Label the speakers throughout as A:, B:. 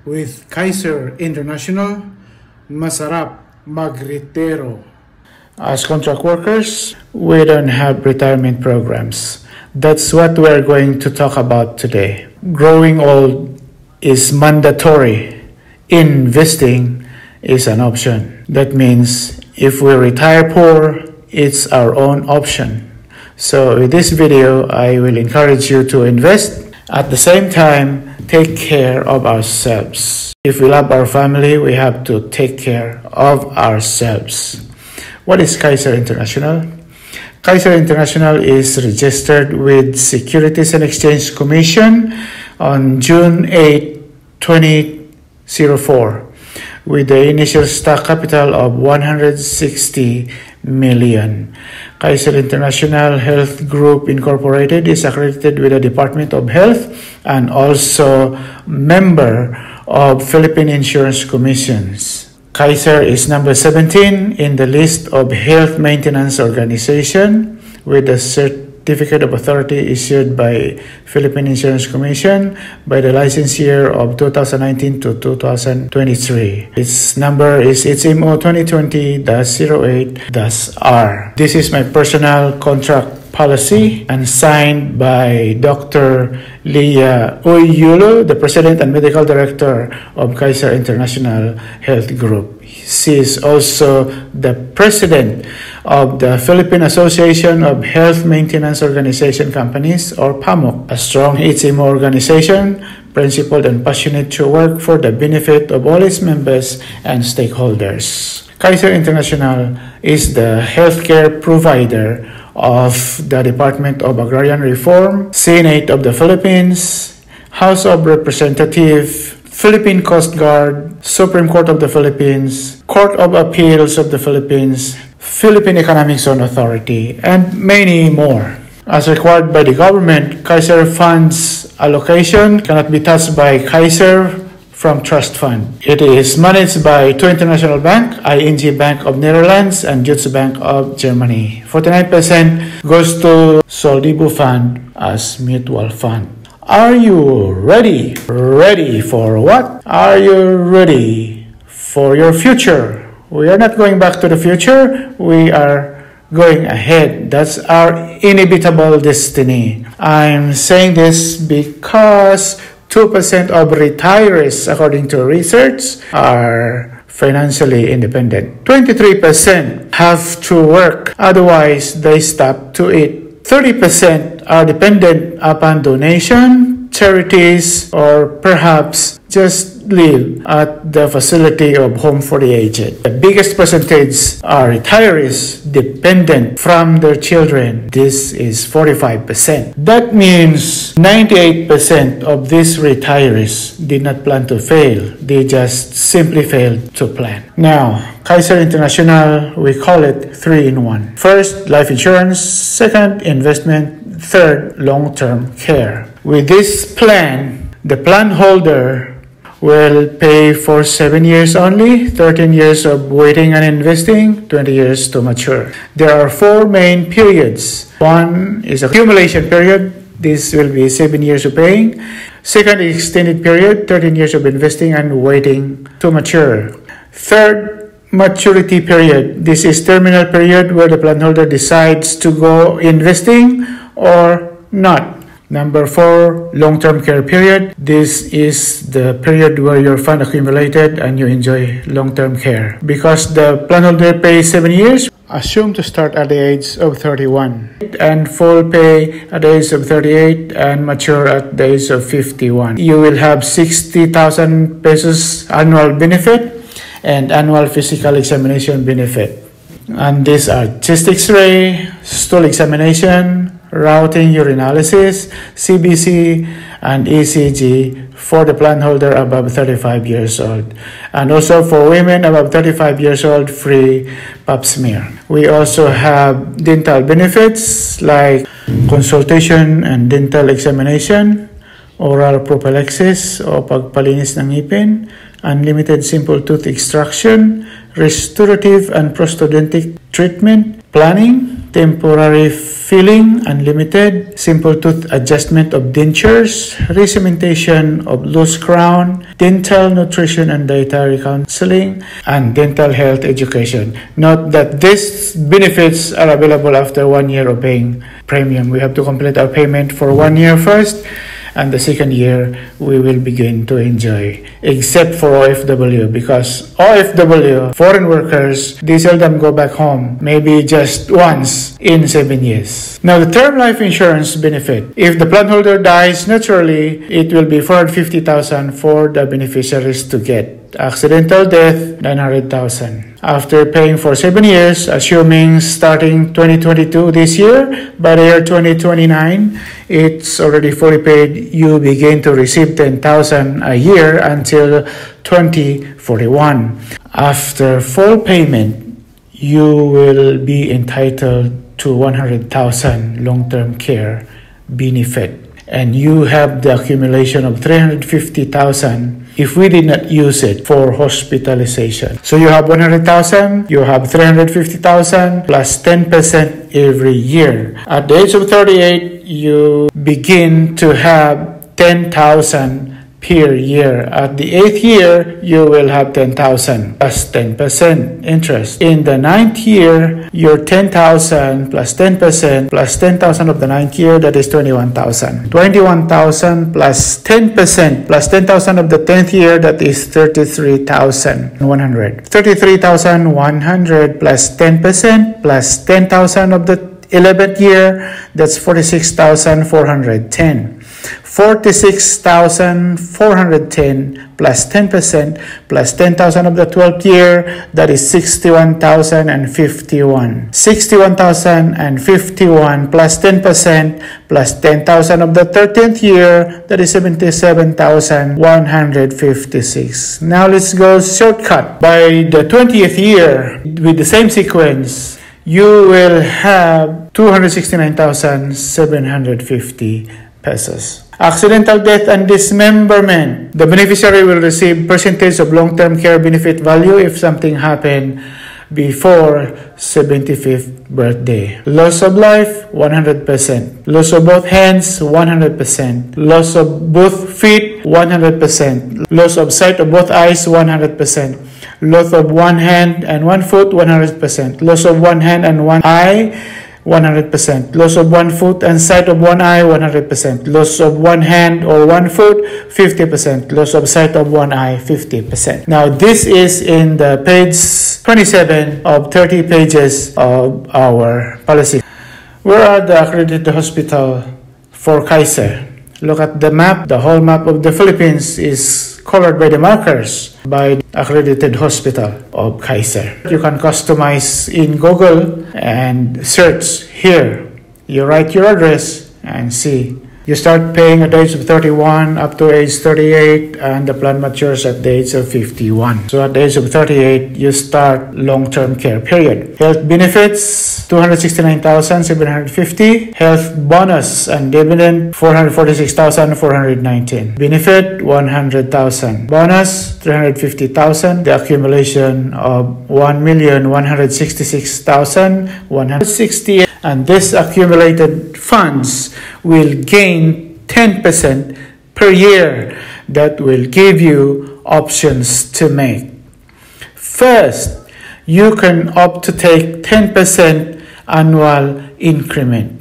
A: With Kaiser International, masarap magretiro. As contract workers, we don't have retirement programs. That's what we're going to talk about today. Growing old is mandatory. Investing is an option. That means if we retire poor, it's our own option. So with this video, I will encourage you to invest. At the same time, take care of ourselves. If we love our family, we have to take care of ourselves. What is Kaiser International? Kaiser International is registered with Securities and Exchange Commission on June 8, 2004 with the initial stock capital of 160 million. Kaiser International Health Group Incorporated is accredited with the Department of Health and also member of Philippine Insurance Commissions. Kaiser is number 17 in the list of health maintenance organization with a certificate of authority issued by Philippine Insurance Commission by the license year of 2019 to 2023. Its number is HMO 2020-08-R. This is my personal contract policy and signed by Dr. Leah Uyulo, the President and Medical Director of Kaiser International Health Group. She is also the President of the Philippine Association of Health Maintenance Organization Companies, or PAMOC, a strong HMO organization principled and passionate to work for the benefit of all its members and stakeholders. Kaiser International is the healthcare provider of the Department of Agrarian Reform, Senate of the Philippines, House of Representatives, Philippine Coast Guard, Supreme Court of the Philippines, Court of Appeals of the Philippines, Philippine Economic Zone Authority, and many more. As required by the government, Kaiser funds allocation cannot be touched by Kaiser from trust fund. It is managed by two international banks, ING Bank of Netherlands and Deutsche Bank of Germany. 49% goes to Soldibu Fund as mutual fund. Are you ready? Ready for what? Are you ready for your future? We are not going back to the future. We are going ahead. That's our inevitable destiny. I'm saying this because 2% of retirees, according to research, are financially independent. 23% have to work, otherwise they stop to eat. 30% are dependent upon donation, charities, or perhaps just live at the facility of Home for the Aged. The biggest percentage are retirees dependent from their children. This is 45%. That means 98% of these retirees did not plan to fail. They just simply failed to plan. Now, Kaiser International, we call it 3-in-1. First, life insurance. Second, investment. Third, long-term care. With this plan, the plan holder will pay for 7 years only, 13 years of waiting and investing, 20 years to mature. There are 4 main periods. One is accumulation period. This will be 7 years of paying. Second, extended period, 13 years of investing and waiting to mature. Third, maturity period. This is terminal period where the plan holder decides to go investing or not. Number 4, long-term care period. This is the period where your fund accumulated and you enjoy long-term care. Because the plan holder pays 7 years, assume to start at the age of 31 and full pay at the age of 38 and mature at the age of 51. You will have 60,000 pesos annual benefit and annual physical examination benefit. And these are chest x-ray, stool examination, routing urinalysis, CBC, and ECG for the plan holder above 35 years old. And also for women above 35 years old, free pap smear. We also have dental benefits like consultation and dental examination, oral prophylaxis o pagpalinis ng ngipin, unlimited simple tooth extraction, restorative and prosthodontic treatment, planning, temporary filling, unlimited, simple tooth adjustment of dentures, re-cementation of loose crown, dental nutrition and dietary counseling, and dental health education. Note that these benefits are available after 1 year of paying premium. We have to complete our payment for 1 year first, and the second year we will begin to enjoy, except for OFW, because OFW, foreign workers, they seldom go back home, maybe just once in 7 years. Now, the term life insurance benefit, if the plan holder dies naturally, it will be $450,000 for the beneficiaries to get. Accidental death, $900,000. After paying for 7 years, assuming starting 2022 this year, by the year 2029, it's already fully paid. You begin to receive $10,000 a year until 2041. After full payment, you will be entitled to $100,000 long-term care benefit, and you have the accumulation of $350,000 if we did not use it for hospitalization. So you have $100,000, you have $350,000 plus 10% every year. At the age of 38, you begin to have $10,000 per year. At the 8th year, you will have $10,000 plus 10% interest. In the 9th year, your $10,000 plus 10% plus $10,000 of the 9th year, that is $21,000. $21,000 plus 10% plus $10,000 of the 10th year, that is $33,100. $33,100 plus 10% plus $10,000 of the 11th year, that's $46,410. $46,410 plus 10% plus $10,000 of the 12th year, that is $61,051. $61,051 plus 10% plus $10,000 of the 13th year, that is $77,156. Now let's go shortcut. By the 20th year, with the same sequence, you will have 269,750 pesos. Accidental death and dismemberment. The beneficiary will receive percentage of long-term care benefit value if something happened before 75th birthday. Loss of life, 100%. Loss of both hands, 100%. Loss of both feet, 100%. Loss of sight of both eyes, 100%. Loss of one hand and one foot, 100%. Loss of one hand and one eye, 100%. Loss of one foot and sight of one eye, 100%. Loss of one hand or one foot, 50%. Loss of sight of one eye, 50%. Now, this is in the page 27 of 30 pages of our policy. Where are the accredited hospital for Kaiser? Look at the map. The whole map of the Philippines is colored by the markers by the accredited hospital of Kaiser. You can customize in Google and search here. You write your address and see. You start paying at the age of 31 up to age 38, and the plan matures at the age of 51. So at the age of 38, you start long-term care period. Health benefits, 269,750. Health bonus and dividend, 446,419. Benefit, 100,000. Bonus, 350,000. The accumulation of 1,166,168. And this accumulated funds will gain 10% per year. That will give you options to make. First, you can opt to take 10% annual increment.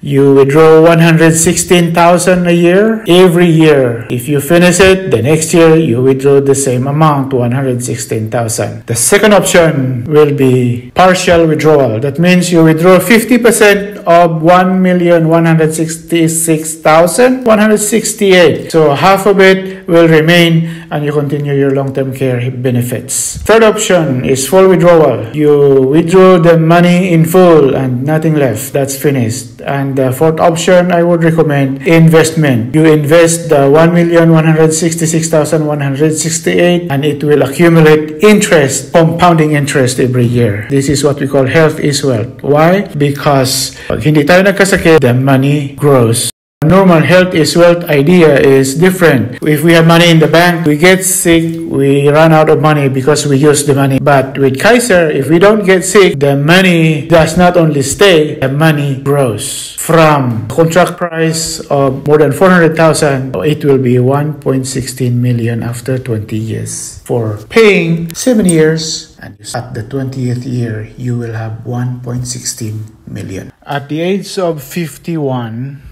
A: You withdraw 116,000 a year every year. If you finish it, the next year you withdraw the same amount, 116,000. The second option will be partial withdrawal. That means you withdraw 50% of 1,166,168. So half of it will remain, and you continue your long-term care benefits. Third option is full withdrawal. You withdraw the money in full and nothing left. That's finished. And the fourth option, I would recommend investment. You invest the 1,166,168, and it will accumulate interest, compounding interest every year. This is what we call health is wealth. Why? Because pag hindi tayo nagkasakit, the money grows. Normal health is wealth idea is different. If we have money in the bank, we get sick, we run out of money because we use the money. But with Kaiser, if we don't get sick, the money does not only stay, the money grows. From contract price of more than 400,000, it will be 1.16 million after 20 years. For paying 7 years, and at the 20th year, you will have 1.16 million. At the age of 51,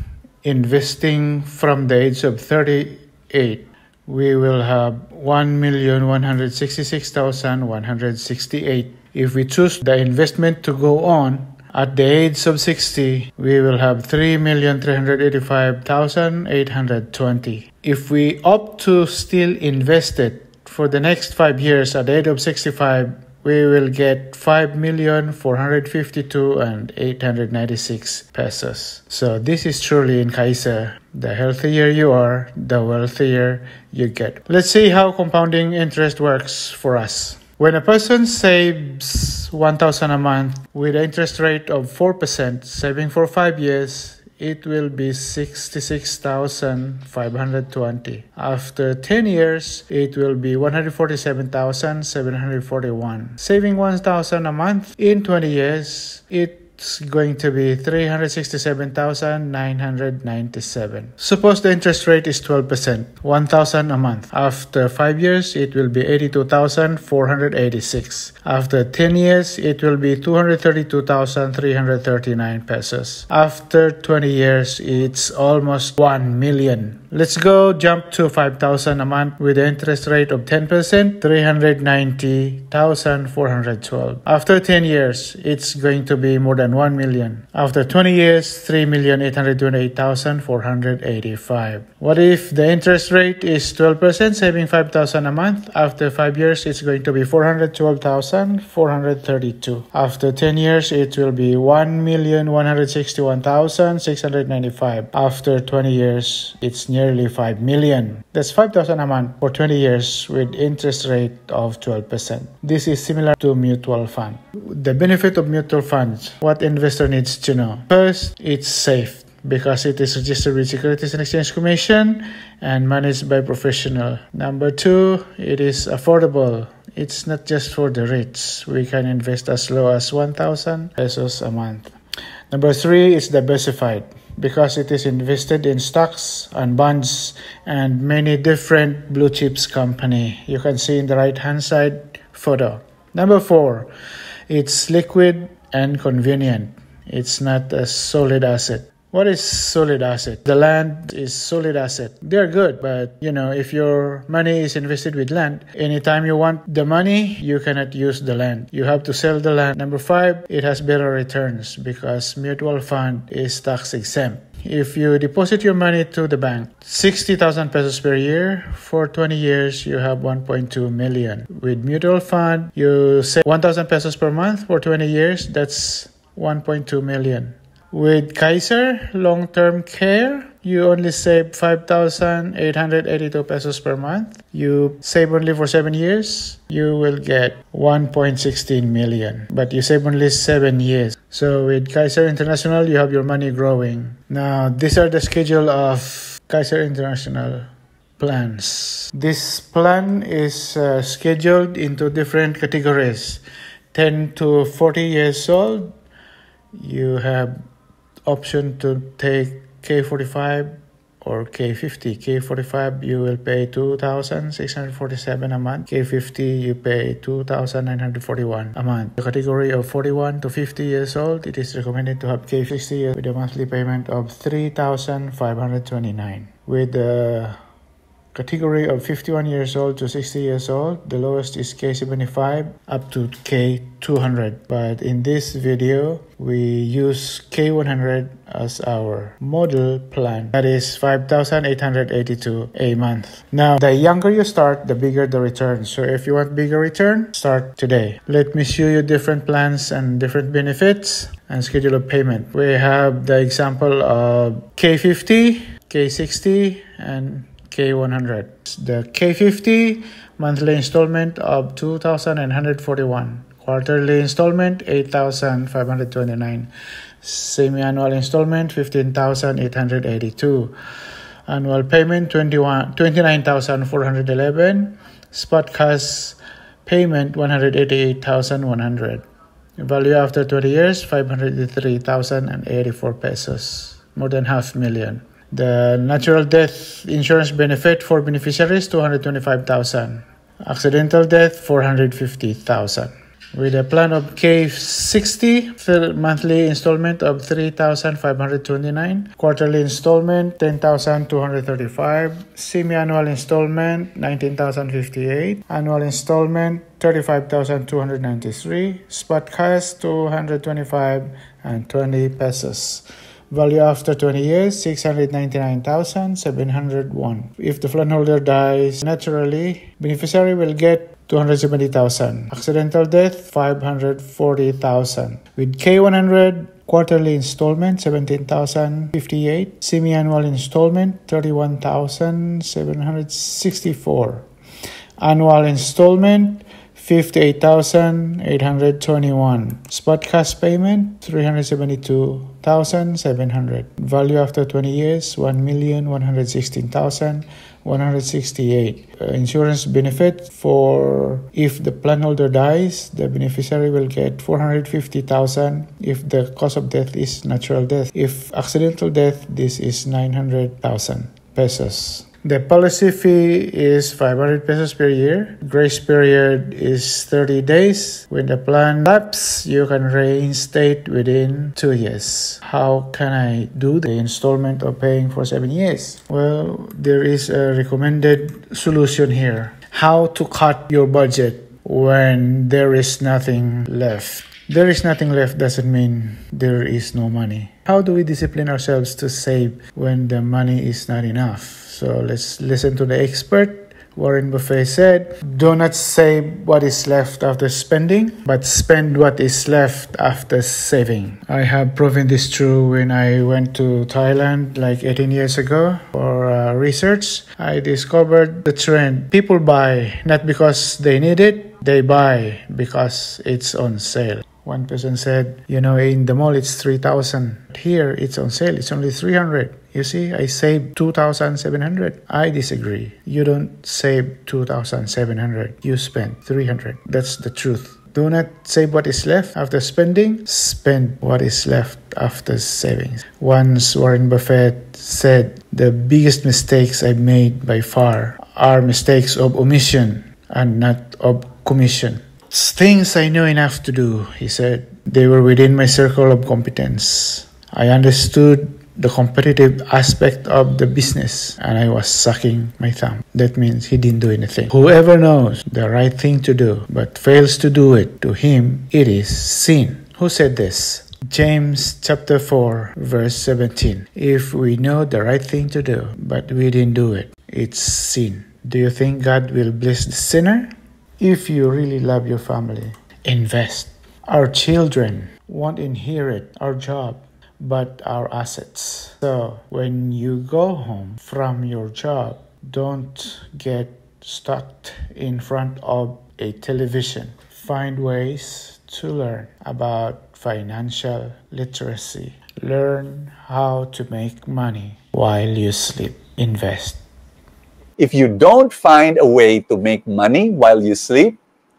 A: investing from the age of 38, we will have 1,166,168. If we choose the investment to go on, at the age of 60, we will have 3,385,820. If we opt to still invest it for the next 5 years at the age of 65, we will get 5,452,896 pesos. So this is truly in Kaiser. The healthier you are, the wealthier you get. Let's see how compounding interest works for us. When a person saves 1,000 a month with an interest rate of 4%, saving for 5 years, it will be 66,520. After 10 years, it will be 147,741. Saving 1,000 a month in 20 years, it's going to be 367,997. Suppose the interest rate is 12%, 1,000 a month. After 5 years, it will be 82,486. After 10 years, it will be 232,339 pesos. After 20 years, it's almost 1 million. Let's go jump to 5,000 a month with an interest rate of 10%, 390,412. After 10 years, it's going to be more than 1 million. After 20 years, 3,828,485. What if the interest rate is 12%, saving 5,000 a month? After 5 years, it's going to be 412,432. After 10 years, it will be 1,161,695. After 20 years, it's nearly 5 million. That's 5,000 a month for 20 years with interest rate of 12%. This is similar to mutual fund. The benefit of mutual funds, what investor needs to know. First, it's safe because it is registered with Securities and Exchange Commission and managed by professional. Number two, it is affordable. It's not just for the rich. We can invest as low as 1,000 pesos a month. Number three, it's diversified because it is invested in stocks and bonds and many different blue chips company. You can see in the right hand side photo. Number four, it's liquid and convenient. It's not a solid asset. What is solid asset? The land is solid asset. They're good, but if your money is invested with land, anytime you want the money, you cannot use the land. You have to sell the land. Number five, it has better returns because mutual fund is tax exempt. If you deposit your money to the bank, 60,000 pesos per year, for 20 years, you have 1.2 million. With mutual fund, you save 1,000 pesos per month for 20 years, that's 1.2 million. With Kaiser long-term care, you only save 5,882 pesos per month. You save only for 7 years, you will get 1.16 million. But you save only 7 years. So with Kaiser International, you have your money growing. Now, these are the schedule of Kaiser International plans. This plan is scheduled into different categories. 10 to 40 years old, you have option to take K45 or K50. K45, you will pay 2,647 a month. K50, you pay 2,941 a month. The category of 41 to 50 years old, it is recommended to have K60 with a monthly payment of 3,529. With the category of 51 years old to 60 years old, the lowest is K75 up to K200. But in this video, we use K100 as our model plan. That is 5,882 a month. Now, the younger you start, the bigger the return. So if you want bigger return, start today. Let me show you different plans and different benefits and schedule of payment. We have the example of K50, K60, and K100. The K50 monthly installment of 2,941. Quarterly installment 8,529. Semi-annual installment, 15,882. Annual payment, 29,411. Spot cash payment, 188,100. Value after 20 years, 503,084 pesos. More than 500,000. The natural death insurance benefit for beneficiaries, 225,000. Accidental death, 450,000. With a plan of K60, monthly installment of 3,529, quarterly installment 10,235, semi-annual installment 19,058, annual installment 35,293, spot cash 225 and 20 pesos. Value after 20 years, 699,701. If the fund holder dies naturally, beneficiary will get 270,000. Accidental death, 540,000. With K100, quarterly installment, 17,058. Semi-annual installment, 31,764. Annual installment, 58,821. Spot cash payment, 372,700. Value after 20 years, 1,116,168. Insurance benefit for if the plan holder dies, the beneficiary will get 450,000 if the cause of death is natural death. If accidental death, this is 900,000 pesos. The policy fee is 500 pesos per year. Grace period is 30 days. When the plan lapses, you can reinstate within 2 years. How can I do the installment of paying for 7 years? Well, there is a recommended solution here. How to cut your budget when there is nothing left. There is nothing left doesn't mean there is no money. How do we discipline ourselves to save when the money is not enough? So let's listen to the expert. Warren Buffett said, "Do not save what is left after spending, but spend what is left after saving." I have proven this true when I went to Thailand like 18 years ago for research. I discovered the trend. People buy not because they need it, they buy because it's on sale. One person said, in the mall it's 3,000. Here it's on sale, it's only 300. You see, I saved 2,700. I disagree. You don't save 2,700. You spend 300. That's the truth. Do not save what is left after spending. Spend what is left after savings. Once Warren Buffett said, "The biggest mistakes I've made by far are mistakes of omission and not of commission." Things I know enough to do, he said. They were within my circle of competence. I understood the competitive aspect of the business and I was sucking my thumb. That means he didn't do anything. Whoever knows the right thing to do but fails to do it, to him it is sin. Who said this? James chapter 4 verse 17. If we know the right thing to do but we didn't do it, it's sin. Do you think God will bless the sinner? If you really love your family, invest. Our children won't inherit our job, but our assets. So when you go home from your job, don't get stuck in front of a television. Find ways to learn about financial literacy. Learn how to make money while you sleep. Invest.
B: If you don't find a way to make money while you sleep,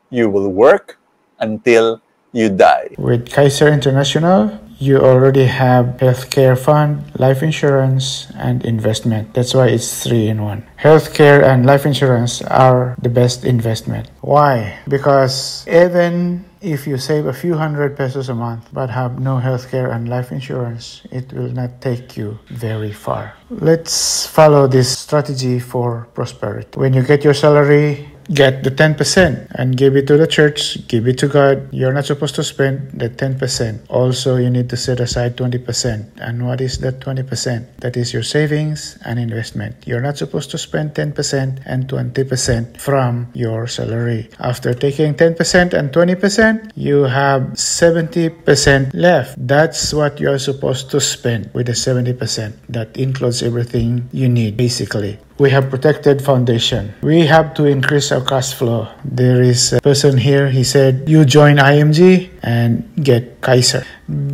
B: you will work until you die.
A: With Kaiser International, you already have healthcare fund, life insurance, and investment. That's why it's 3 in 1. Healthcare and life insurance are the best investment. Why? Because even if you save a few hundred pesos a month but have no healthcare and life insurance, it will not take you very far. Let's follow this strategy for prosperity. When you get your salary, get the 10% and give it to the church, give it to God. You're not supposed to spend the 10%. Also, you need to set aside 20%. And what is that 20%? That is your savings and investment. You're not supposed to spend 10% and 20% from your salary. After taking 10% and 20%, you have 70% left. That's what you're supposed to spend with the 70%. That includes everything you need, basically. We have protected foundation. We have to increase our cash flow. There is a person here, he said, you join IMG and get Kaiser.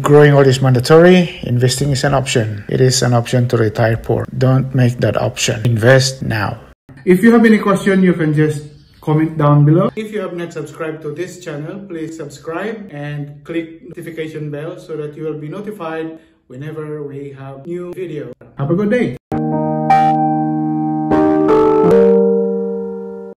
A: Growing old is mandatory. Investing is an option. It is an option to retire poor. Don't make that option. Invest now. If you have any question, you can just comment down below. If you have not subscribed to this channel, please subscribe and click notification bell so that you will be notified whenever we have new video. Have a good day.